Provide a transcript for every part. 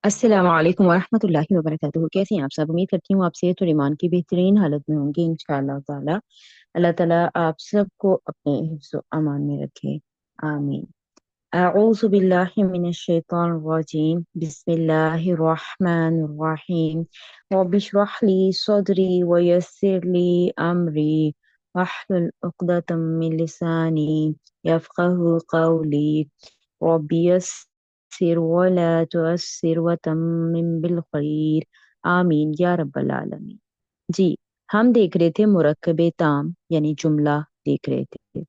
अस्सलाम वालेकुम वरहमतुल्लाहि वबरकातुहू। कैसी हैं आप सब? उम्मीद करती हूँ आप सेहत और ईमान की बेहतरीन हालत में होंगे इंशाअल्लाह ताला। अल्लाह ताला आप सबको अपने हिफ्ज़ व अमान में रखे, आमीन। अऊज़ु बिल्लाहि मिनश शैतानिर रजीम, बिस्मिल्लाहिर रहमानिर रहीम। रब्बि इश्रह ली सदरी व यस्सिर ली अमरी वहलुल उक़दतम मिन लिसानी यफ़क़हू क़ौली। रब्बि यस्सिर वला तुअस्सिर वतम्मिम बिल खैर, आमीन या रब्बल आलमीन। जी, हम देख रहे थे मुरक्कबे ताम यानी जुमला देख रहे थे।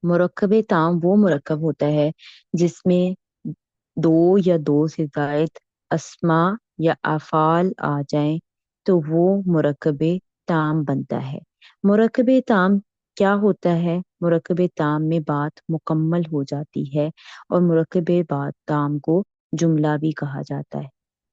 मुरक्कबे ताम वो मुरक्कब होता है जिसमें दो या दो से जायद अस्मा या अफ़ाल आ जाएं तो वो मुरक्कबे ताम बनता है। मुरक्कबे ताम क्या होता है? मुरक्कबे ताम में बात मुकम्मल हो जाती है और मुरक्कबे बात ताम को जुमला भी कहा जाता है।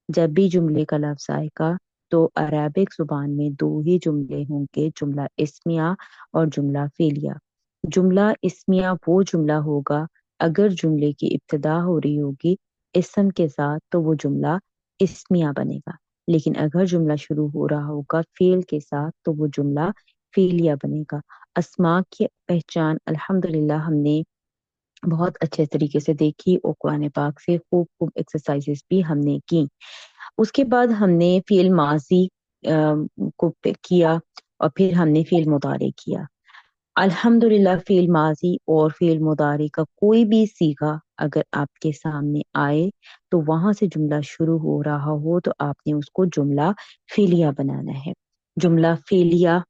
जब भी जुमले का लफ्ज आएगा तो अरबिक जुबान में दो ही जुमले होंगे, जुमला इस्मिया और जुमला फेलिया। जुमला इस्मिया वो जुमला होगा अगर जुमले की इब्तिदा हो रही होगी इस्म के साथ तो वो जुमला इस्मिया बनेगा, लेकिन अगर जुमला शुरू हो रहा होगा फेल के साथ तो वो जुमला फेलिया बनेगा। अस्मा की पहचान अल्हम्दुलिल्लाह हमने बहुत अच्छे तरीके से देखी और कुरान पाक से खूब खूब एक्सरसाइजेस भी हमने की। उसके बाद हमने फ़िल माज़ी को किया और फिर हमने फ़िल मुदारे किया। अल्हम्दुलिल्लाह फ़िल माज़ी और फ़िल मुदारे का कोई भी सीगा अगर आपके सामने आए तो वहां से जुमला शुरू हो रहा हो तो आपने उसको जुमला फ़ेलिया बनाना है। जुमला फ़ेलिया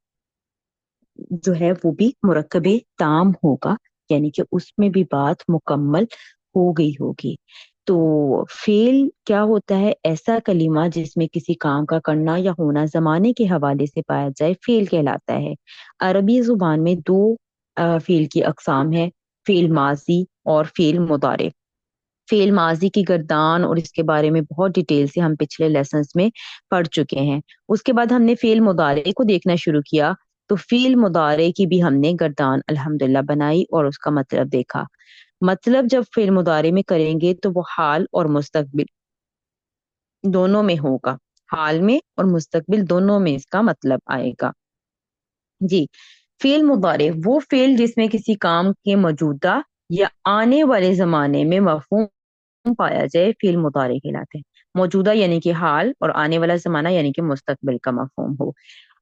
जो है वो भी मुरक्कबे ताम होगा, यानी कि उसमें भी बात मुकम्मल हो गई होगी। तो फेल क्या होता है? ऐसा कलीमा जिसमें किसी काम का करना या होना जमाने के हवाले से पाया जाए फेल कहलाता है। अरबी जुबान में दो फेल की अकसाम है, फेल माजी और फेल मुदारे। फेल माजी की गर्दान और इसके बारे में बहुत डिटेल से हम पिछले लेसन्स में पढ़ चुके हैं। उसके बाद हमने फेल मुदारे को देखना शुरू किया तो फेल मुदारे की भी हमने गर्दान अल्हम्दुलिल्लाह बनाई और उसका मतलब देखा। मतलब जब फेल मुदारे में करेंगे तो वो हाल और मुस्तकबिल दोनों में होगा। हाल में और मुस्तकबिल दोनों में इसका मतलब आएगा। जी, फेल मुदारे वो फेल जिसमें किसी काम के मौजूदा या आने वाले जमाने में मफहूम पाया जाए फेल मुदारे कहलाते हैं। मौजूदा यानी कि हाल और आने वाला जमाना यानी कि मुस्तकबिल का मफहूम हो।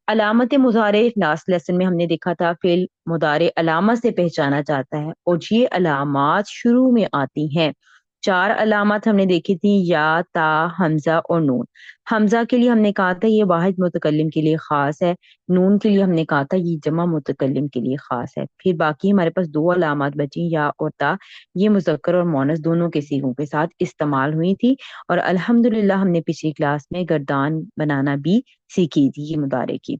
अलामत मुजारे लास्ट लेसन में हमने देखा था फेल मुदारे अलामत से पहचाना जाता है और ये अलामात शुरू में आती हैं। चार अलामत हमने देखी थी, या, ता, हमजा और नून। हमजा के लिए हमने कहा था ये वाहिद मुतकल्लिम के लिए खास है। नून के लिए हमने कहा था ये जमा मुतकल्लिम के लिए खास है। फिर बाकी हमारे पास दो अलामत बची, या और ता। ये मुज़क्कर और मोनस दोनों के सीगों के साथ इस्तेमाल हुई थी और अल्हम्दुलिल्लाह हमने पिछली क्लास में गर्दान बनाना भी सीखी थी ये मुदारे की।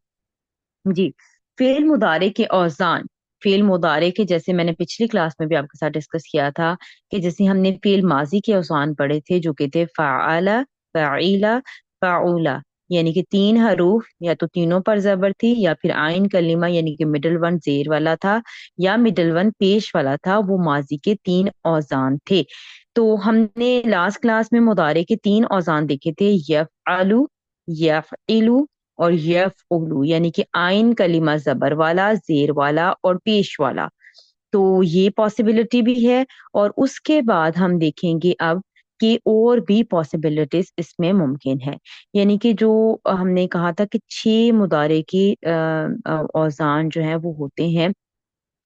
जी, फेल मुदारे के औजान। फेल मुदारे के जैसे मैंने पिछली क्लास में भी आपके साथ डिस्कस किया था कि जैसे हमने फेल माजी के औजान पढ़े थे जो कि थे फ़अला, फ़अीला, फ़अूला, यानी कि तीन हरूफ या तो तीनों पर जबर थी या फिर आइन कलीमा यानी कि मिडल वन जेर वाला था या मिडल वन पेश वाला था, वो माजी के तीन औजान थे। तो हमने लास्ट क्लास में मुदारे के तीन औजान देखे थे, यफ़अलु, यफ़इलु और यफ़उलु, यानी कि आइन कलीमा जबर वाला, जेर वाला और पेश वाला। तो ये पॉसिबिलिटी भी है और उसके बाद हम देखेंगे अब कि और भी पॉसिबिलिटीज इसमें मुमकिन है। यानी कि जो हमने कहा था कि छह मुदारे के औजान जो है वो होते हैं।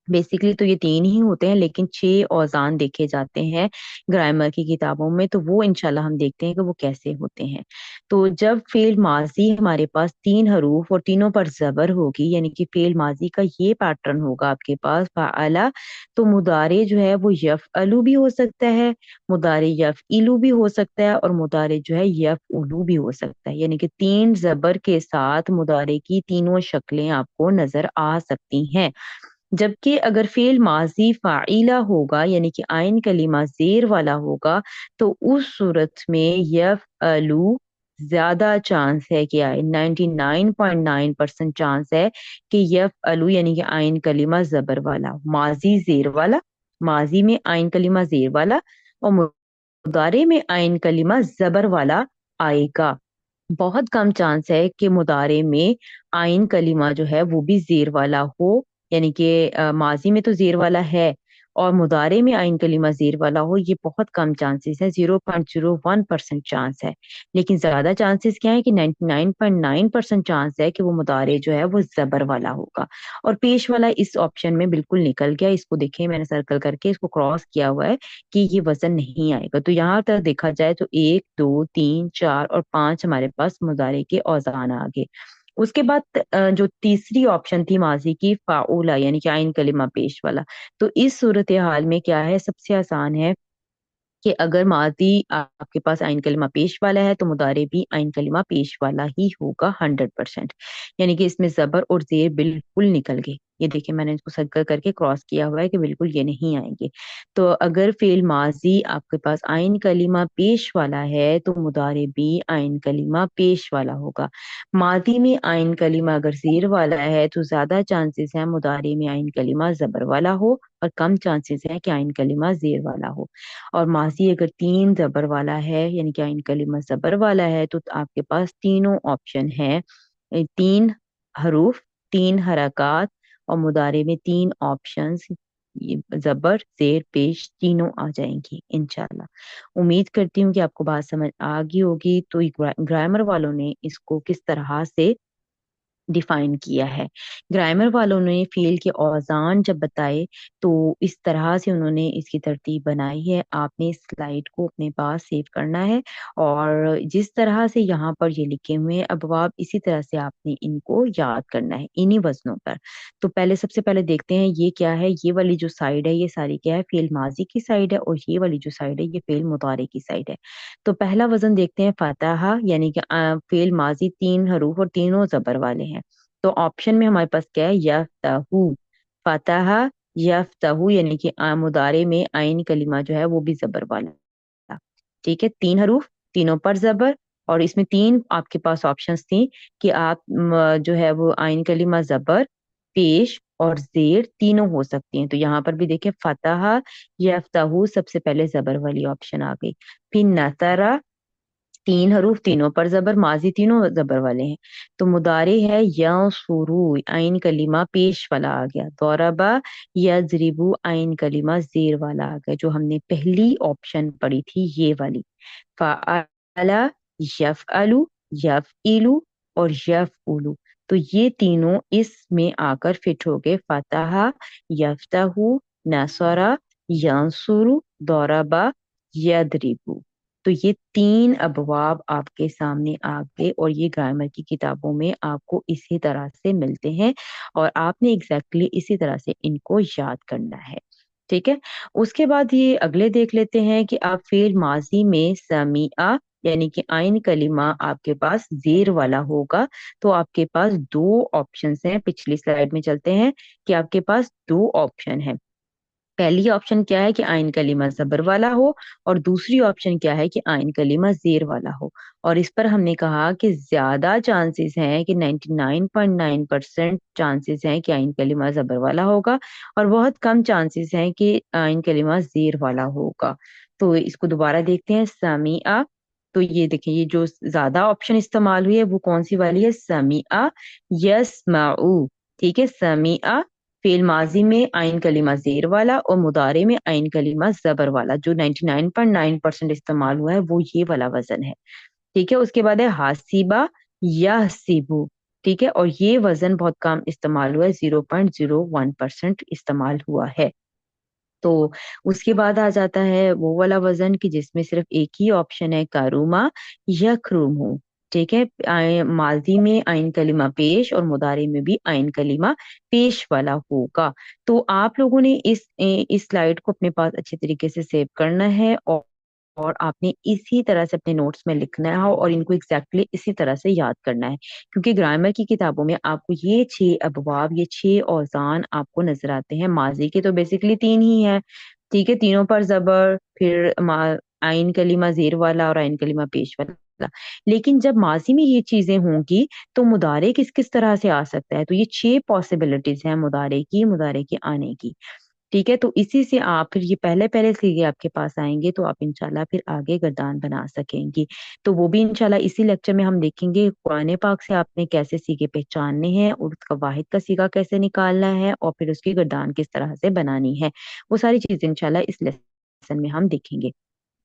बेसिकली तो ये तीन ही होते हैं लेकिन छह औजान देखे जाते हैं ग्रामर की किताबों में, तो वो इंशाल्लाह हम देखते हैं कि वो कैसे होते हैं। तो जब फेल माजी हमारे पास तीन हरूफ और तीनों पर जबर होगी यानी कि फेल माजी का ये पैटर्न होगा आपके पास फाअला, तो मुदारे जो है वो यफअलु भी हो सकता है, मुदारे यफइलु भी हो सकता है और मुदारे जो है यफउलु भी हो सकता है। यानी कि तीन जबर के साथ मुदारे की तीनों शक्लें आपको नजर आ सकती हैं। जबकि अगर फेल माजी फाइला होगा यानी कि आइन कलीमा जेर वाला होगा तो उस सूरत में यफअलु ज्यादा चांस है कि आए, 99.9% चांस है कि यफअलु यानी कि आइन कलीमा जबर वाला, माजी जेर वाला, माजी में आइन कलीमा जेर वाला और मुदारे में आइन कलीमा जबर वाला आएगा। बहुत कम चांस है कि मुदारे में आइन कलीमा जो है वो भी ज़ेर वाला हो, यानी कि माज़ी में तो ज़ेर वाला है और मुदारे में आइन कलीमा ज़ेर वाला हो, ये बहुत कम चांसेस है, 0.01% चांस है। लेकिन ज़्यादा चांसेस क्या है कि 99.9% चांस है कि वो मुदारे जो है वो ज़बर वाला होगा। और पेश वाला इस ऑप्शन में बिल्कुल निकल गया, इसको देखिए मैंने सर्कल करके इसको क्रॉस किया हुआ है कि ये वज़न नहीं आएगा। तो यहाँ तक देखा जाए तो 1, 2, 3, 4 और 5 हमारे पास मुज़ारे के औज़ान आ गए। उसके बाद जो तीसरी ऑप्शन थी माज़ी की फ़ाऊला यानी कि आइन कलिमा पेश वाला। तो इस सूरत-ए-हाल में क्या है, सबसे आसान है कि अगर मादी आपके पास आइन कलिमा पेश वाला है तो मुदारे भी आइन कलिमा पेश वाला ही होगा 100%। यानी कि इसमें ज़बर और ज़ेर बिल्कुल निकल गए। ये देखिए मैंने इसको सर्कल करके क्रॉस किया हुआ है कि बिल्कुल ये नहीं आएंगे। तो अगर फ़ेल माज़ी आपके पास आइन कलिमा पेश वाला है तो मुदारे भी आइन कलिमा पेश वाला होगा। मादी में आइन कलिमा अगर ज़ेर वाला है तो ज़्यादा चांसेस हैं मुदारे में आइन कलिमा ज़बर वाला हो और कम चांसेस हैं कि आइन कलिमा ज़ेर वाला हो। और माज़ी अगर 3 ज़बर वाला है यानी कि आइन कलिमा ज़बर वाला है तो आपके पास तीनों ऑप्शन हैं। 3 हरूफ, 3 हरकत और मुदारे में 3 ऑप्शंस, ये ज़बर, ज़ेर, पेश तीनों आ जाएँगी इंशाल्लाह। उम्मीद करती हूँ कि आपको बात समझ आ गई होगी। तो ग्रामर वालों ने इसको किस तरह से डिफाइन किया है। ग्रामर वालों ने फ़ील के औज़ान जब बताए तो इस तरह से उन्होंने इसकी तरतीब बनाई है। आपने इस स्लाइड को अपने पास सेव करना है और जिस तरह से यहाँ पर ये लिखे हुए हैं अबवाब इसी तरह से आपने इनको याद करना है इन्हीं वज़नों पर। तो पहले सबसे पहले देखते हैं ये क्या है, ये वाली जो साइड है ये सारी क्या है, फ़ेल माज़ी की साइड है और ये वाली जो साइड है ये फ़ेल मुदारे की साइड है। तो पहला वज़न देखते हैं फ़तहा यानी कि फ़ेल माज़ी 3 हरूफ और तीनों ज़बर वाले हैं। तो ऑप्शन में हमारे पास क्या है यफ्तहू, फतहा यफ्तहू यानी कि मुदारे में आइन कलिमा जो है वो भी जबर वाला। ठीक है, 3 हरूफ, तीनों पर जबर और इसमें 3 आपके पास ऑप्शंस थी कि आप जो है वो आइन कलिमा जबर, पेश और जेर तीनों हो सकती हैं। तो यहाँ पर भी देखिए फतहा यफ्तहू सबसे पहले जबर वाली ऑप्शन आ गई। फिर नसरा, 3 हरूफ तीनों पर ज़बर, माज़ी तीनों ज़बर वाले हैं। तो मुदारे है यंसुरू, आइन कलीमा पेश वाला आ गया। दौरबा यज़रिबु, आइन कलीमा ज़ेर वाला आ गया, जो हमने पहली ऑप्शन पढ़ी थी ये वाली। फ़अला, यफ़अलु, यफ़इलु और यफ़उलु। तो ये तीनों इसमें आकर फिट हो गए। फ़तहा, यफ़तहु, नसरा, यंसुरु, दौरबा, यदरिबु। तो ये 3 अबवाब आपके सामने आ गए और ये ग्रामर की किताबों में आपको इसी तरह से मिलते हैं और आपने एग्जैक्टली इसी तरह से इनको याद करना है। ठीक है, उसके बाद ये अगले देख लेते हैं कि आप फेल माजी में समीआ यानी कि आइन कलिमा आपके पास जेर वाला होगा। तो आपके पास 2 ऑप्शंस हैं, पिछली स्लाइड में चलते हैं कि आपके पास 2 ऑप्शन है। पहली ऑप्शन क्या है कि आइन कलीमा जबर वाला हो और दूसरी ऑप्शन क्या है कि आइन कलीमा जेर वाला हो। और इस पर हमने कहा कि ज्यादा चांसेस हैं कि 99.9% चांसेस हैं कि आइन कलीमा जबर वाला होगा और बहुत कम चांसेस हैं कि आइन कलीमा जेर वाला होगा। तो इसको दोबारा देखते हैं, समीआ। तो ये देखिए ये जो ज्यादा ऑप्शन इस्तेमाल हुई है वो कौन सी वाली है, समीआ यस्माउ। ठीक है, समीआ फेल माजी में आइन कलीमा जेर वाला और मुदारे में आइन कलीमा जबर वाला, जो 99.9% इस्तेमाल हुआ है वो ये वाला वजन है। ठीक है, उसके बाद है हासिबा या हसीबू। ठीक है, और ये वजन बहुत कम इस्तेमाल हुआ है, 0.01% इस्तेमाल हुआ है। तो उसके बाद आ जाता है वो वाला वजन कि जिसमें सिर्फ एक ही ऑप्शन है, कारूमा या खरूमू। ठीक है, माजी में आइन कलीमा पेश और मुदारे में भी आइन कलीमा पेश वाला होगा। तो आप लोगों ने इस स्लाइड को अपने पास अच्छे तरीके से सेव करना है और आपने इसी तरह से अपने नोट्स में लिखना है और इनको एग्जैक्टली इसी तरह से याद करना है, क्योंकि ग्रामर की किताबों में आपको ये 6 अबवाब, ये 6 औजान आपको नजर आते हैं। माजी के तो बेसिकली 3 ही है। ठीक है, तीनों पर जबर, फिर आइन कलीमा जेर वाला और आइन कलीमा पेश वाला। लेकिन जब माजी में ये चीजें होंगी तो मुदारे किस किस तरह से आ सकता है, तो ये 6 पॉसिबिलिटीज हैं मुदारे की आने की। ठीक है, तो इसी से आप फिर ये पहले पहले सीखे आपके पास आएंगे तो आप इंशाल्लाह फिर आगे गर्दान बना सकेंगी। तो वो भी इंशाल्लाह इसी लेक्चर में हम देखेंगे कुरान पाक से आपने कैसे सीखे पहचानने हैं और उसका वाहिद का सीगा कैसे निकालना है और फिर उसकी गर्दान किस तरह से बनानी है। वो सारी चीजें इंशाल्लाह इस लेसन में हम देखेंगे।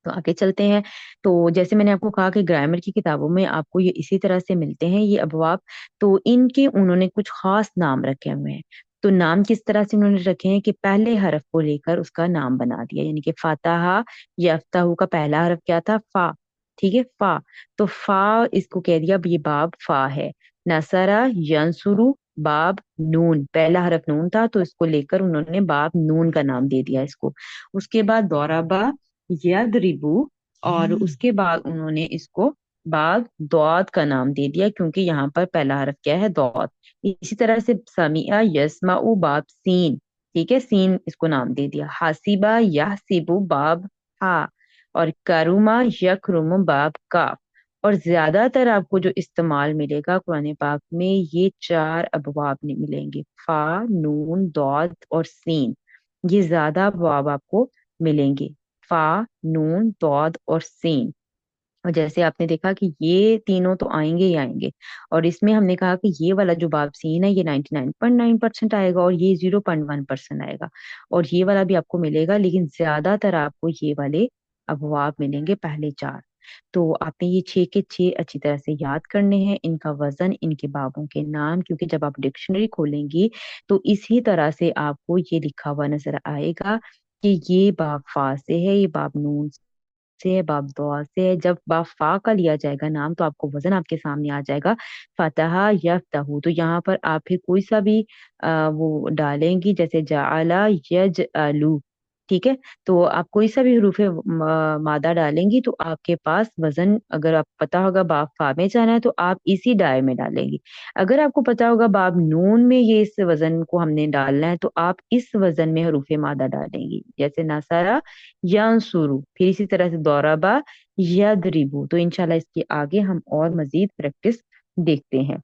तो आगे चलते हैं। तो जैसे मैंने आपको कहा कि ग्रामर की किताबों में आपको ये इसी तरह से मिलते हैं ये अबवाब। तो इनके उन्होंने कुछ खास नाम रखे हुए हैं। तो नाम किस तरह से उन्होंने रखे हैं कि पहले हरफ को लेकर उसका नाम बना दिया, यानी कि फातहा यफ्ताहू का पहला हरफ क्या था? फा। ठीक है, फा। तो फा इसको कह दिया अब ये बाब फा है। नसरा यंसुरु बाब नून, पहला हरफ नून था तो इसको लेकर उन्होंने बाब नून का नाम दे दिया इसको। उसके बाद दौराबा यदरिबू, और उसके बाद उन्होंने इसको बाग दौद का नाम दे दिया क्योंकि यहाँ पर पहला हरफ क्या है? दौद। इसी तरह से समिया यस्माउ बाब सीन, ठीक है, सीन इसको नाम दे दिया। हासिबा यहसिबु बाब हा, और करुमा यकरुमु बाब काफ। और ज्यादातर आपको जो इस्तेमाल मिलेगा कुरान पाक में ये चार अबवाब में मिलेंगे, फा नून दौद और सीन। ये ज्यादा अबवाब आपको मिलेंगे, फा नून दौद और सीन। और जैसे आपने देखा कि ये तीनों तो आएंगे ही आएंगे, और इसमें हमने कहा कि ये वाला जो बाब सीन है ये 99.9% आएगा और ये 0.1% आएगा। और ये वाला भी आपको मिलेगा, लेकिन ज्यादातर आपको ये वाले अबवाब मिलेंगे, पहले चार। तो आपने ये छह के छह अच्छी तरह से याद करने हैं, इनका वजन, इनके बाबों के नाम, क्योंकि जब आप डिक्शनरी खोलेंगी तो इसी तरह से आपको ये लिखा हुआ नजर आएगा कि ये बाब फा से है, ये बाब नून से है, बाब दुआ से है। जब बाब फा का लिया जाएगा नाम तो आपको वजन आपके सामने आ जाएगा, फतहा यफ्तहू। तो यहाँ पर आप फिर कोई सा भी वो डालेंगी, जैसे जाअला यजअलू, ठीक है। तो आप कोई सा भी हरूफ मादा डालेंगी तो आपके पास वजन, अगर आप पता होगा बाब फा में जाना है तो आप इसी डाय में डालेंगी। अगर आपको पता होगा बाब नून में ये इस वजन को हमने डालना है तो आप इस वजन में हरूफ मादा डालेंगी, जैसे नसारा यांसुरु, फिर इसी तरह से दौराबा यदरिबु। तो इंशाल्लाह इसके आगे हम और मजीद प्रैक्टिस देखते हैं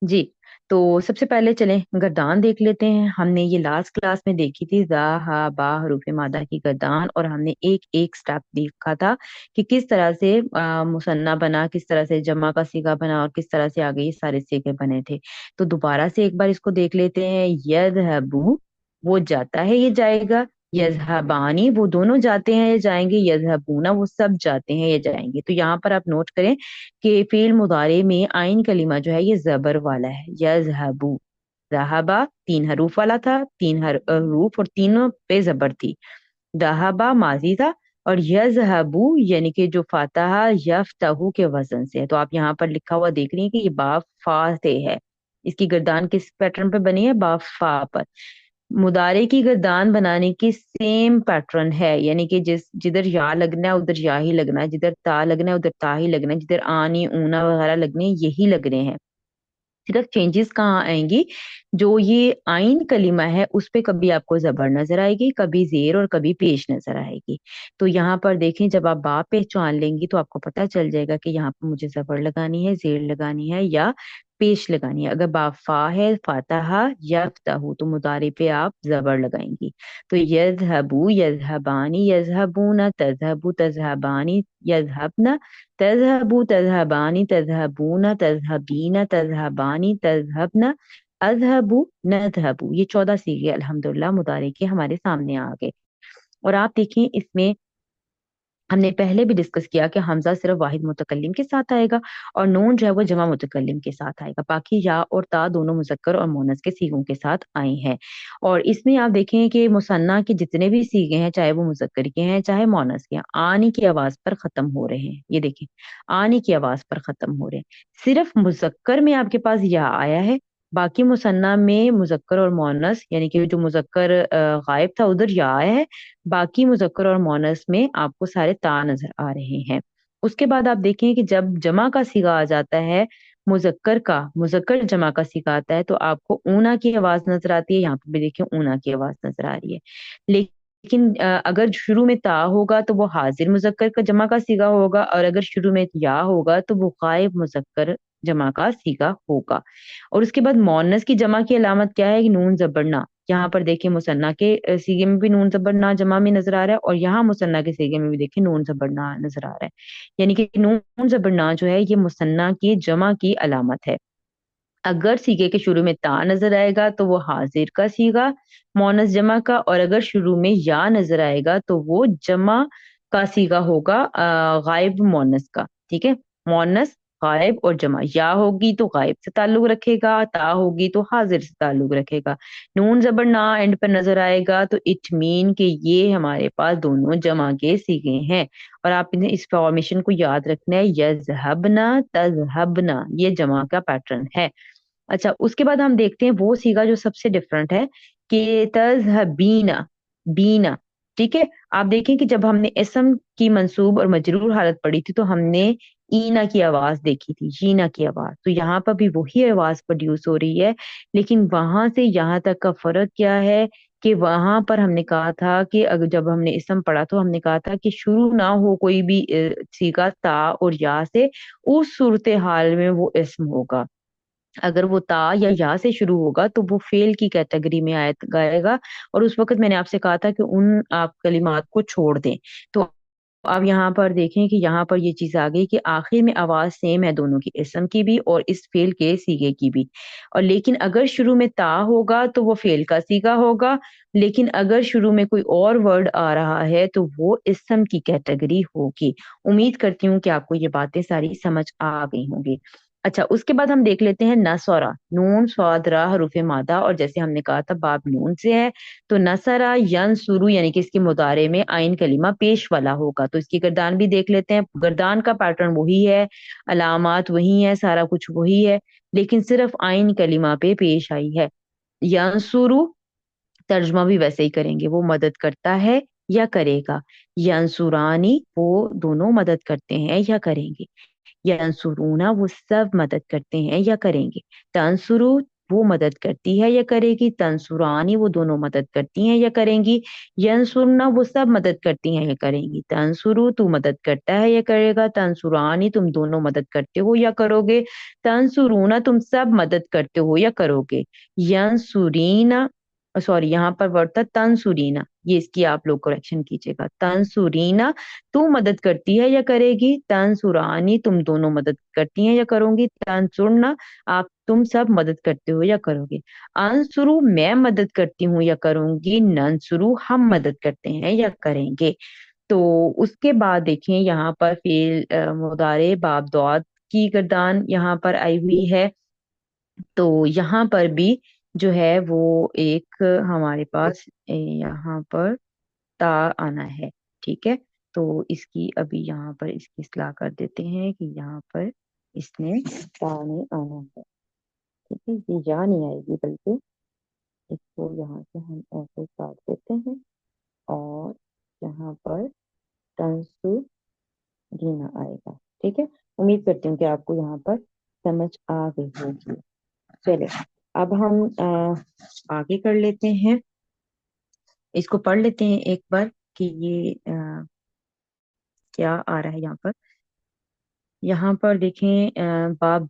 जी। तो सबसे पहले चलें गर्दान देख लेते हैं। हमने ये लास्ट क्लास में देखी थी जा हा बा हरूफ मादा की गर्दान, और हमने एक एक स्टेप देखा था कि किस तरह से मुसन्ना बना, किस तरह से जमा का सीगा बना, और किस तरह से आगे ये सारे सीगे बने थे। तो दोबारा से एक बार इसको देख लेते हैं। यज़हबू वो जाता है, ये जाएगा। यज़हबानी वो दोनों जाते हैं, ये जाएंगे। यज़हबूना वो सब जाते हैं, ये जाएंगे। तो यहाँ पर आप नोट करें कि फेल मुदारे में आइन कलीमा जो है ये जबर वाला है। यज़हबू, ज़हाबा तीन हरूफ वाला था, तीन हरूफ और तीनों पे जबर थी। दहाबा माजी था, और यज़हबू यानी कि जो फातहा यफ्तहू के वजन से है। तो आप यहाँ पर लिखा हुआ देख रही हैं कि ये बाफ फा से है। इसकी गर्दान किस पैटर्न पे बनी है? बाफ फा पर। मुदारे की गर्दान बनाने की सेम पैटर्न है, यानी कि जिधर या लगना है उधर या ही लगना है, जिधर ता लगना है उधर ता ही लगना है, जिधर आनी ऊना वगैरह लगने हैं, यही लगने हैं। सिर्फ चेंजेस कहाँ आएंगी? जो ये आइन कलीमा है उस पे कभी आपको जबर नजर आएगी, कभी जेर और कभी पेश नजर आएगी। तो यहाँ पर देखें, जब आप बा पहचान लेंगी तो आपको पता चल जाएगा कि यहाँ पर मुझे जबर लगानी है, जेर लगानी है या पेश लगानी है। अगर बा फा है, फातहा यफ्तहू, तो मुदारे पे आप जबर लगाएंगी। तो यज़हबू यज़हबानी यज़हबूना, तज़हबू तज़हबानी यज़हबना, तज़हबू तज़हबानी तज़हबूना, तज़हबीना तज़हबानी तज़हबना, अज़हबू नज़हबू। ये 14 सीगे अल्हम्दुलिल्लाह मुदारे के हमारे सामने आ गए। और आप देखिए इसमें हमने पहले भी डिस्कस किया कि हमजा सिर्फ वाहिद मुतकल्लिम के साथ आएगा, और नून जो है वो जमा मुतकल्लिम के साथ आएगा। बाकी या और ता दोनों मुजक्कर और मोनस के सीगों के साथ आए हैं। और इसमें आप देखें कि मुसन्ना के जितने भी सीगे हैं, चाहे वो मुजक्कर के हैं चाहे मोनस के हैं, आनी की आवाज पर खत्म हो रहे हैं। ये देखें, आनी की आवाज पर खत्म हो रहे हैं। सिर्फ मुजक्कर में आपके पास या आया है, बाकी मुसन्ना में मुजक्कर और मोनस, यानी कि जो मुजक्कर गायब था उधर या आया है, बाकी मुजक्कर और मोनस में आपको सारे ता नजर आ रहे हैं। उसके बाद आप देखें कि जब जमा का सीगा आ जाता है, मुजक्कर जमा का सीगा आता है, तो आपको ऊना की आवाज नजर आती है। यहाँ पे भी देखिए ऊना की आवाज नजर आ रही है। लेकिन अगर शुरू में ता होगा तो वो हाजिर मुजक्कर का जमा का सीगा होगा, और अगर शुरू में या होगा तो वो गायब मुजक्कर जमा का सीगा होगा। और उसके बाद मोनस की जमा की अलामत क्या है? कि नून जबरना, यहाँ पर देखिए मुसन्ना के सीगे में भी नून जबर ना जमा में नजर आ रहा है, और यहाँ मुसन्ना के सीगे में भी देखिए नून जबर ना नजर आ रहा है। यानी कि नून जबर ना जो है ये मुसन्ना की जमा की अलामत है। अगर सीगे के शुरू में ता नजर आएगा तो वो हाजिर का सीगा, मोनस जमा का, और अगर शुरू में या नजर आएगा तो वो जमा का सीगा होगा, गायब मोनस का। ठीक है, मोनस गायब और जमा, या होगी तो गायब से ताल्लुक रखेगा, ता होगी तो हाजिर से ताल्लुक रखेगा। नून जबर ना एंड पर नजर आएगा तो इट मीन कि ये हमारे पास दोनों जमा के सीगे हैं। और आप इन्हें इस फॉर्मेशन को याद रखना है, यज़हबना तज़हबना, ये जमा का पैटर्न है। अच्छा, उसके बाद हम देखते हैं वो सीगा जो सबसे डिफरेंट है, कि तज़हबीना, बीना। ठीक है, आप देखें कि जब हमने इसम की मंसूब और मजरूर हालत पढ़ी थी तो हमने ईना की आवाज देखी थी, जीना की आवाज। तो यहाँ पर भी वही आवाज प्रोड्यूस हो रही है, लेकिन वहां से यहाँ तक का फर्क क्या है, कि वहां पर हमने कहा था कि अगर जब हमने इसम पढ़ा तो हमने कहा था कि शुरू ना हो कोई भी सीगा ता और या से, उस सूरत हाल में वो इसम होगा। अगर वो ता या से शुरू होगा तो वो फेल की कैटेगरी में आया गाएगा। और उस वक्त मैंने आपसे कहा था कि उन आप कलिमात को छोड़ दें। तो अब यहाँ पर देखें कि यहाँ पर ये चीज आ गई कि आखिर में आवाज सेम है दोनों की, इसम की भी और इस फेल के सीगे की भी। और लेकिन अगर शुरू में ता होगा तो वो फेल का सीगा होगा, लेकिन अगर शुरू में कोई और वर्ड आ रहा है तो वो इसम की कैटेगरी होगी। उम्मीद करती हूँ कि आपको ये बातें सारी समझ आ गई होंगी। अच्छा, उसके बाद हम देख लेते हैं नसरा, नून स्वाद रा हरूफे मादा, और जैसे हमने कहा था बाब नून से है, तो नसरा यंसुरु यानी कि इसके मुदारे में आइन कलीमा पेश वाला होगा। तो इसकी गर्दान भी देख लेते हैं, गर्दान का पैटर्न वही है, अलामात वही है, सारा कुछ वही है, लेकिन सिर्फ आइन कलीमा पे पेश आई है। यंसुरु तर्जमा भी वैसे ही करेंगे, वो मदद करता है या करेगा। यंसुरानी वो दोनों मदद करते हैं या करेंगे। यंसुरूना वो सब मदद करते हैं या करेंगे। तंसुरु वो मदद करती है या करेगी। तंसुरानी वो दोनों मदद करती हैं या करेंगी। यंसुरना वो सब मदद करती हैं या करेंगी। तंसुरु तू मदद करता है या करेगा। तंसुरानी तुम दोनों मदद करते हो या करोगे। तंसुरूना तुम सब मदद करते हो या करोगे। यंसुरीना, सॉरी यहाँ पर वर्ड था तंसुरीना, ये इसकी आप लोग करेक्शन कीजिएगा। तंसुरीना तू मदद करती है या करेगी। तंसुरानी तुम दोनों मदद करती हैं या करोगी। तंसुरना आप तुम सब मदद करते हो या करोगे। अंसुरु मैं मदद करती हूँ या करूंगी। नंसुरु हम मदद करते हैं या करेंगे। तो उसके बाद देखें यहाँ पर फेल मुदारे बाब दौद की गर्दान यहाँ पर आई हुई है। तो यहाँ पर भी जो है वो एक हमारे पास यहाँ पर ता आना है। ठीक है, तो इसकी अभी यहाँ पर इसकी इस्लाह कर देते हैं कि यहाँ पर इसने ता नहीं आना है। ठीक है, ये या नहीं आएगी, बल्कि इसको यहाँ से हम ऐसे काट देते हैं, और यहाँ पर तंसु जीना आएगा। ठीक है, उम्मीद करती हूँ कि आपको यहाँ पर समझ आ गई होगी। चले, अब हम आगे कर लेते हैं, इसको पढ़ लेते हैं एक बार कि ये क्या आ रहा है यहाँ पर। यहाँ पर देखें बाब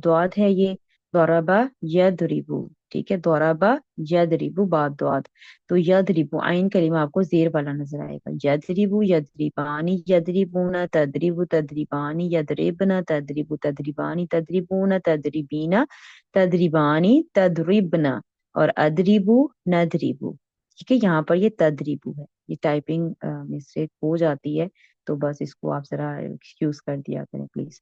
द्वाद है ये, दौराबा यदरिबू। ठीक है, दौराबा यदरिबू बाब द्वाद। तो यदरिबू आइन कलीमा आपको जेर वाला नजर आएगा। यदरिबू यदरिबानी यदरिबूना तदरिबू तदरिबानी यदरिबना तदरिबू तदरिबानी तदरिबूना तदरिबीना तदरिबानी तदरिबना, और अदरिबू नदरिबू। ठीक है, यहाँ पर ये तदरिबू है, ये टाइपिंग मिस्टेक हो जाती है, तो बस इसको आप जरा एक्सक्यूज कर दिया करें प्लीज।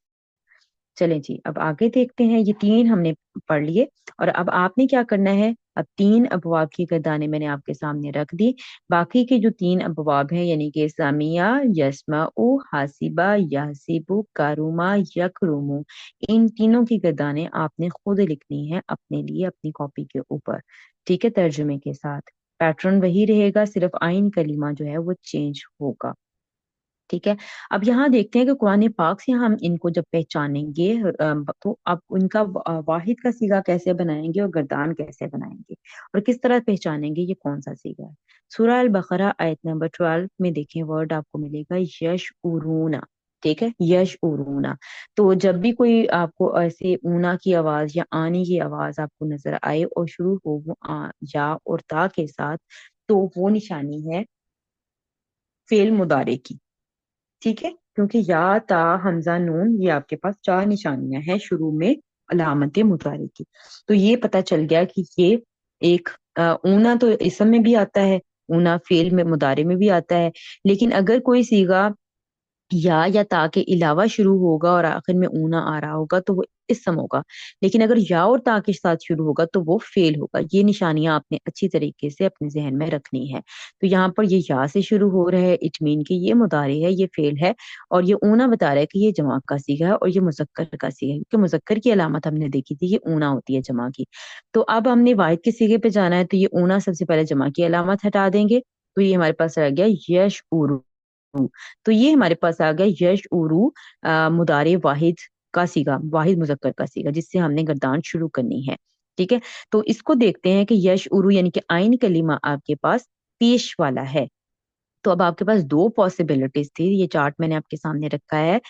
चलें जी, अब आगे देखते हैं, ये तीन हमने पढ़ लिए। और अब आपने क्या करना है, अब तीन अबवाब की गर्दानें मैंने आपके सामने रख दी। बाकी के जो तीन अबवाब हैं, यानी कि सामिया, यस्माउ, हासिबा, यहसिबु, कारुमा, यकरुमु, इन तीनों की गर्दानें आपने खुद लिखनी है अपने लिए अपनी कॉपी के ऊपर। ठीक है, तर्जुमे के साथ पैटर्न वही रहेगा, सिर्फ आइन कलीमा जो है वो चेंज होगा। ठीक है, अब यहाँ देखते हैं कि कुरान पाक से हम इनको जब पहचानेंगे तो अब उनका वाहिद का सीगा कैसे बनाएंगे और गर्दान कैसे बनाएंगे और किस तरह पहचानेंगे ये कौन सा सीगा है। सूरह अल बकरा आयत नंबर 12 में देखें, वर्ड आपको मिलेगा यश उरूना। ठीक है, यश उरूना। तो जब भी कोई आपको ऐसे ऊना की आवाज या आनी की आवाज आपको नजर आए और शुरू हो वो या और ता के साथ, तो वो निशानी है फेल मुदारे की। ठीक है, क्योंकि या ता हमजा नून ये आपके पास चार निशानियां हैं शुरू में अलामत मुतारी की। तो ये पता चल गया कि ये एक ऊना तो इसम में भी आता है, ऊना फेल में मुदारे में भी आता है। लेकिन अगर कोई सीगा या ता के अलावा शुरू होगा और आखिर में ऊना आ रहा होगा तो वो इसम होगा। लेकिन अगर या और ता के साथ शुरू होगा तो वो फेल होगा। ये निशानियां आपने अच्छी तरीके से अपने जहन में रखनी है। तो यहाँ पर ये या से शुरू हो रहा है, इट मीन कि ये मुदारे है, ये फेल है। और ये ऊना बता रहा है कि ये जमा का सीगा है और ये मुजक्कर का सीगा है, क्योंकि मुजक्कर की अलामत हमने देखी थी, ये ऊना होती है जमा की। तो अब हमने वाहिद के सीगे पे जाना है, तो ये ऊना सबसे पहले जमा की अलामत हटा देंगे। तो ये हमारे पास रह गया यश उरू। तो ये हमारे पास आ गया यश उरू, मुदारे वाहिद का सीगा, वाहिद मुजक्कर का सीगा, जिससे हमने गर्दान शुरू करनी है। ठीक है, तो इसको देखते हैं कि यश उरू यानी कि आइन कलीमा आपके पास पेश वाला है। तो अब आपके पास दो पॉसिबिलिटीज थी, ये चार्ट मैंने आपके सामने रखा है।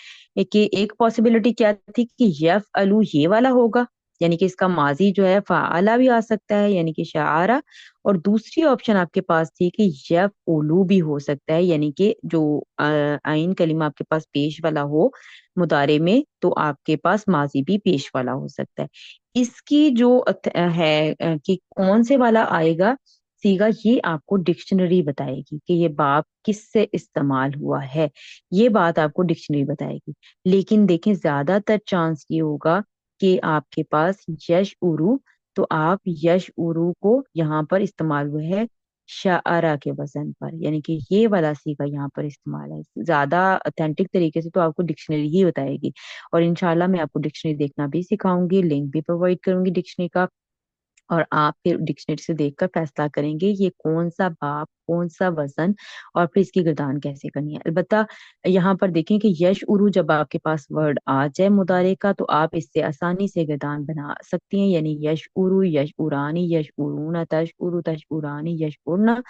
कि एक पॉसिबिलिटी क्या थी कि यफ अलू ये वाला होगा, यानी कि इसका माजी जो है फाला भी आ सकता है, यानी कि शारा। और दूसरी ऑप्शन आपके पास थी कि यफ उलू भी हो सकता है, यानी कि जो आइन कलीमा आपके पास पेश वाला हो मुदारे में, तो आपके पास माजी भी पेश वाला हो सकता है। इसकी जो है कि कौन से वाला आएगा सीगा, ये आपको डिक्शनरी बताएगी कि ये बाप किससे इस्तेमाल हुआ है। ये बात आपको डिक्शनरी बताएगी। लेकिन देखें, ज्यादातर चांस ये होगा कि आपके पास यश उरू, तो आप यश उरू को यहाँ पर इस्तेमाल हुआ है शाअरा के वजन पर, यानी कि ये वाला सीगा यहाँ पर इस्तेमाल है। ज्यादा ऑथेंटिक तरीके से तो आपको डिक्शनरी ही बताएगी। और इंशाल्लाह मैं आपको डिक्शनरी देखना भी सिखाऊंगी, लिंक भी प्रोवाइड करूंगी डिक्शनरी का। और आप फिर डिक्शनरी से देखकर फैसला करेंगे ये कौन सा बाप, कौन सा वजन, और फिर इसकी गर्दान कैसे करनी है। अलबत्ता यहाँ पर देखें कि यश उरू जब आपके पास वर्ड आ जाए मुदारे का, तो आप इससे आसानी से गर्दान बना सकती हैं, यानी यश उरू, यश उरानी, यश उरूना, तश उरू, तश उरानी, यश उरना।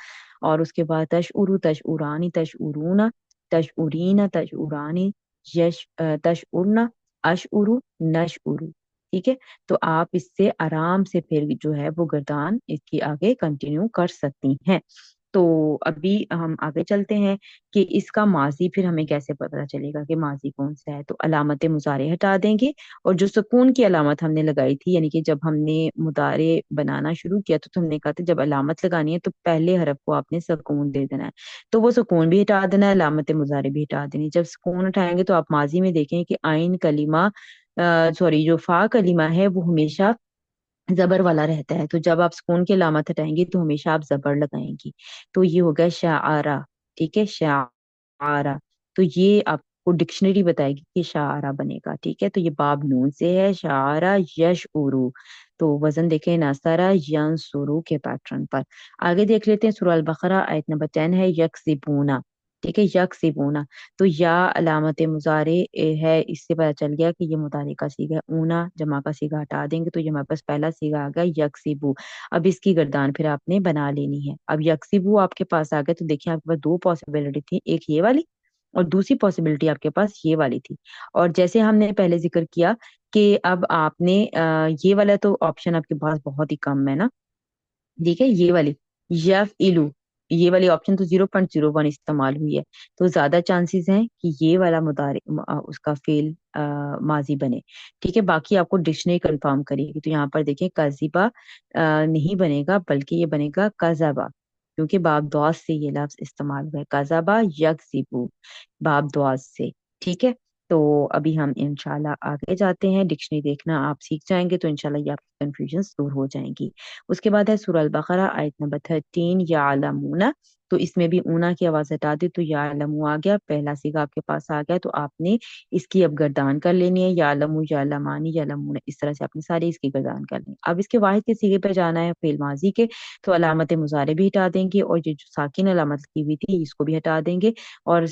और उसके बाद तश उरू, तश उरानी, तश उरूना, तश उरीना, तश उरानी, तश उरना, अश उरू, नश उरू। ठीक है, तो आप इससे आराम से फिर जो है वो गर्दान इसकी आगे कंटिन्यू कर सकती हैं। तो अभी हम आगे चलते हैं कि इसका माजी फिर हमें कैसे पता चलेगा कि माजी कौन सा है। तो अलामत मुजारे हटा देंगे, और जो सुकून की अलामत हमने लगाई थी, यानी कि जब हमने मुदारे बनाना शुरू किया तो हमने कहा था जब अलामत लगानी है तो पहले हरफ को आपने सुकून दे देना है। तो वो सुकून भी हटा देना है, अलामत मुजारे भी हटा देनी है। जब सुकून हटाएंगे तो आप माजी में देखें कि आइन कलीमा, सॉरी, जो फा कलीमा है वो हमेशा जबर वाला रहता है। तो जब आप सुकून की अलामत हटाएंगी तो हमेशा आप जबर लगाएंगी। तो ये हो गया शाआरा। ठीक है, शाआरा। तो ये आपको डिक्शनरी बताएगी कि शाआरा बनेगा। ठीक है, तो ये बाब नून से है, शाआरा यश उरू। तो वजन देखें नसरा यंसुरू के पैटर्न पर। आगे देख लेते हैं, सूरह अल बकरा आयत नंबर 10 है, यकसिबूना। ठीक है, यकसिबूना। तो या अलामत मुजारे है, इससे पता चल गया कि ये मुतारे का सीगा है। ऊना जमा का सीगा हटा देंगे तो ये हमारे पास पहला सीगा आ गया यकसिबू। अब इसकी गर्दान फिर आपने बना लेनी है। अब यकसिबू आपके पास आ गया, तो देखिए आपके पास दो पॉसिबिलिटी थी, एक ये वाली और दूसरी पॉसिबिलिटी आपके पास ये वाली थी। और जैसे हमने पहले जिक्र किया कि अब आपने ये वाला तो ऑप्शन आपके पास बहुत ही कम है ना। ठीक है, ये वाली यफ इलू, ये वाली ऑप्शन तो 0.01 इस्तेमाल हुई है। तो ज्यादा चांसेस हैं कि ये वाला मुदारे उसका फेल माजी बने। ठीक है, बाकी आपको डिक्शनरी कंफर्म करेगी। तो यहाँ पर देखें कजीबा नहीं बनेगा, बल्कि ये बनेगा कजाबा, क्योंकि बाब दौस से ये लफ्ज इस्तेमाल हुआ है, कजाबा यकजिबू, बाब दौस से। ठीक है, तो अभी हम इंशाल्लाह आगे जाते हैं। डिक्शनरी देखना आप सीख जाएंगे तो इंशाल्लाह ये आपकी कंफ्यूजन दूर हो जाएंगी। उसके बाद है सूरह अल बकरा आयत नंबर 13, यालमूना। तो इसमें भी ऊना की आवाज हटा दी तो यालमू आ गया, पहला सीगा आपके पास आ गया। तो आपने इसकी अब गर्दान कर लेनी है, यालमू, यालमानी, यालमूना, इस तरह से आपने सारी इसकी गर्दान कर लेनी। अब इसके वाहिद के सीगे पे जाना है फेल माजी के। तो अलामत मुजारे भी हटा देंगे, और ये जो साकिन अलामत की हुई थी इसको भी हटा देंगे। और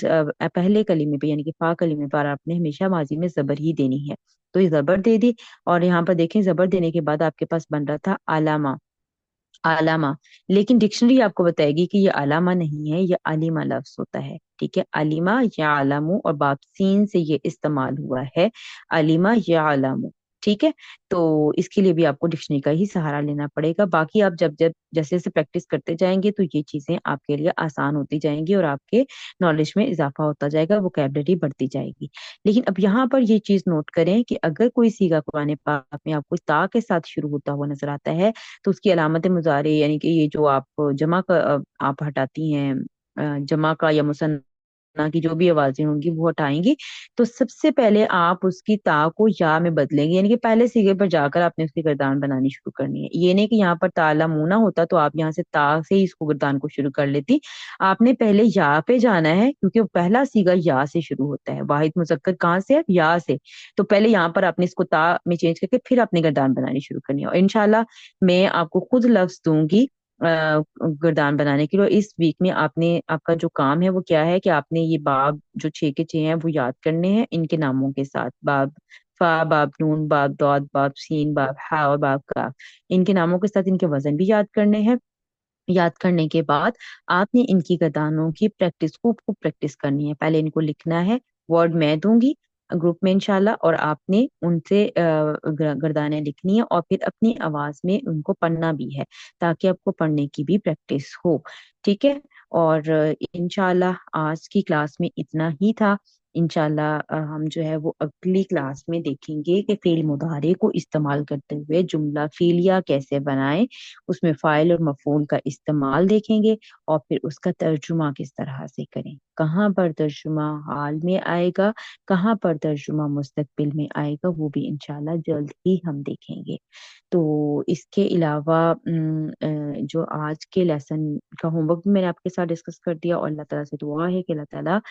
पहले कलीमे पे यानी कि फा कलीमे पर आपने हमेशा माजी में जबर ही देनी है। तो ये जबर दे दी, और यहाँ पर देखें जबर देने के बाद आपके पास बन रहा था आलामा। आलामा। लेकिन डिक्शनरी आपको बताएगी कि ये आलामा नहीं है, ये आलिमा लफ्ज होता है। ठीक है, आलिमा या आलामू और बाप सीन से ये इस्तेमाल हुआ है, आलिमा या आलामू। ठीक है, तो इसके लिए भी आपको डिक्शनरी का ही सहारा लेना पड़ेगा। बाकी आप जब जब जैसे जैसे प्रैक्टिस करते जाएंगे तो ये चीजें आपके लिए आसान होती जाएंगी और आपके नॉलेज में इजाफा होता जाएगा, वोकैबलरी बढ़ती जाएगी। लेकिन अब यहाँ पर ये चीज नोट करें कि अगर कोई सीगा कुरान पाक में आपको ता के साथ शुरू होता हुआ नजर आता है, तो उसकी अलामत मुजारे यानी कि ये जो आप जमा का आप हटाती हैं, जमा का या मुसन्ना की जो भी आवाजें होंगी वो हटाएंगी। तो सबसे पहले आप उसकी ता को या में बदलेंगे, यानी कि पहले सीगे पर जाकर आपने उसकी गर्दान बनानी शुरू करनी है। ये नहीं कि यहाँ पर ताला मुना होता तो आप यहाँ से ता से ही इसको गर्दान को शुरू कर लेती। आपने पहले या पे जाना है, क्योंकि वो पहला सीगा या से शुरू होता है। वाहिद मुजक्कर कहाँ से है? या से। तो पहले यहाँ पर आपने इसको ता में चेंज करके फिर अपनी गर्दान बनानी शुरू करनी है। और इंशाल्लाह मैं आपको खुद लफ्ज दूंगी गर्दान बनाने के लिए। इस वीक में आपने, आपका जो काम है वो क्या है कि आपने ये बाब जो 6 के 6 हैं वो याद करने हैं इनके नामों के साथ। बाब फा, बाब नून, बाब दौद, बाब सीन, बाब हा और बाब का, इनके नामों के साथ इनके वजन भी याद करने हैं। याद करने के बाद आपने इनकी गर्दानों की प्रैक्टिस, खूब खूब प्रैक्टिस करनी है। पहले इनको लिखना है, वर्ड मैं दूंगी ग्रुप में इंशाल्लाह, और आपने उनसे गर्दानें लिखनी है और फिर अपनी आवाज में उनको पढ़ना भी है, ताकि आपको पढ़ने की भी प्रैक्टिस हो। ठीक है, और इंशाल्लाह आज की क्लास में इतना ही था। इंशाल्लाह हम जो है वो अगली क्लास में देखेंगे कि फेल मुदारे को इस्तेमाल करते हुए जुमला फेलिया कैसे बनाएं, उसमें फाइल और मफूल का इस्तेमाल देखेंगे, और फिर उसका तर्जुमा किस तरह से करें, कहाँ पर तर्जुमा हाल में आएगा, कहाँ पर तर्जुमा मुस्तकबिल में आएगा, वो भी इंशाल्लाह जल्द ही हम देखेंगे। तो इसके अलावा जो आज के लेसन का होमवर्क भी मैंने आपके साथ डिस्कस कर दिया, और अल्लाह ताला से दुआ है कि अल्लाह ताला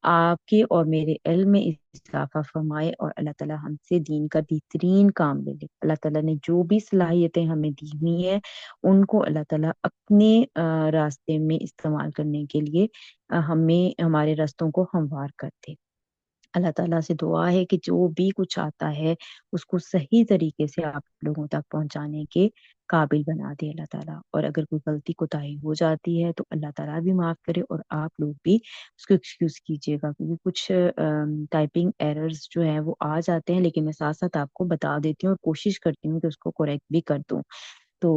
आपके और मेरे इल्म में इजाफा फरमाए, और अल्लाह ताला हमसे दीन का बेहतरीन काम ले ले। अल्लाह ताला ने जो भी सलाहियतें हमें दी हुई हैं उनको अल्लाह ताला अपने रास्ते में इस्तेमाल करने के लिए हमें हमारे रास्तों को हमवार कर दे। अल्लाह ताला से दुआ है कि जो भी कुछ आता है उसको सही तरीके से आप लोगों तक पहुंचाने के काबिल बना दे अल्लाह ताला। और अगर कोई गलती कोताही हो जाती है तो अल्लाह ताला भी माफ करे और आप लोग भी उसको एक्सक्यूज कीजिएगा, क्योंकि कुछ टाइपिंग एरर्स जो है वो आ जाते हैं, लेकिन मैं साथ साथ आपको बता देती हूँ और कोशिश करती हूँ कि उसको करेक्ट भी कर दूँ। तो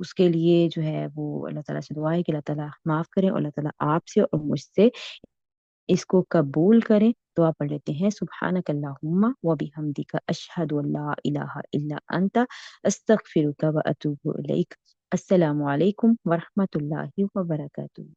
उसके लिए जो है वो अल्लाह ताला से दुआ है कि अल्लाह ताला माफ करे, और अल्लाह ताला आपसे और मुझसे इसको कबूल करें। दुआ पढ़ लेते हैं, सुब्हानक अल्लाहुम्मा व बिहम्दिका अशहदु अल्ला इलाहा इल्ला अंता अस्तगफिरुका व अतूबु इलैक। अस्सलामु अलैकुम व रहमतुल्लाहि व बरकातुहू।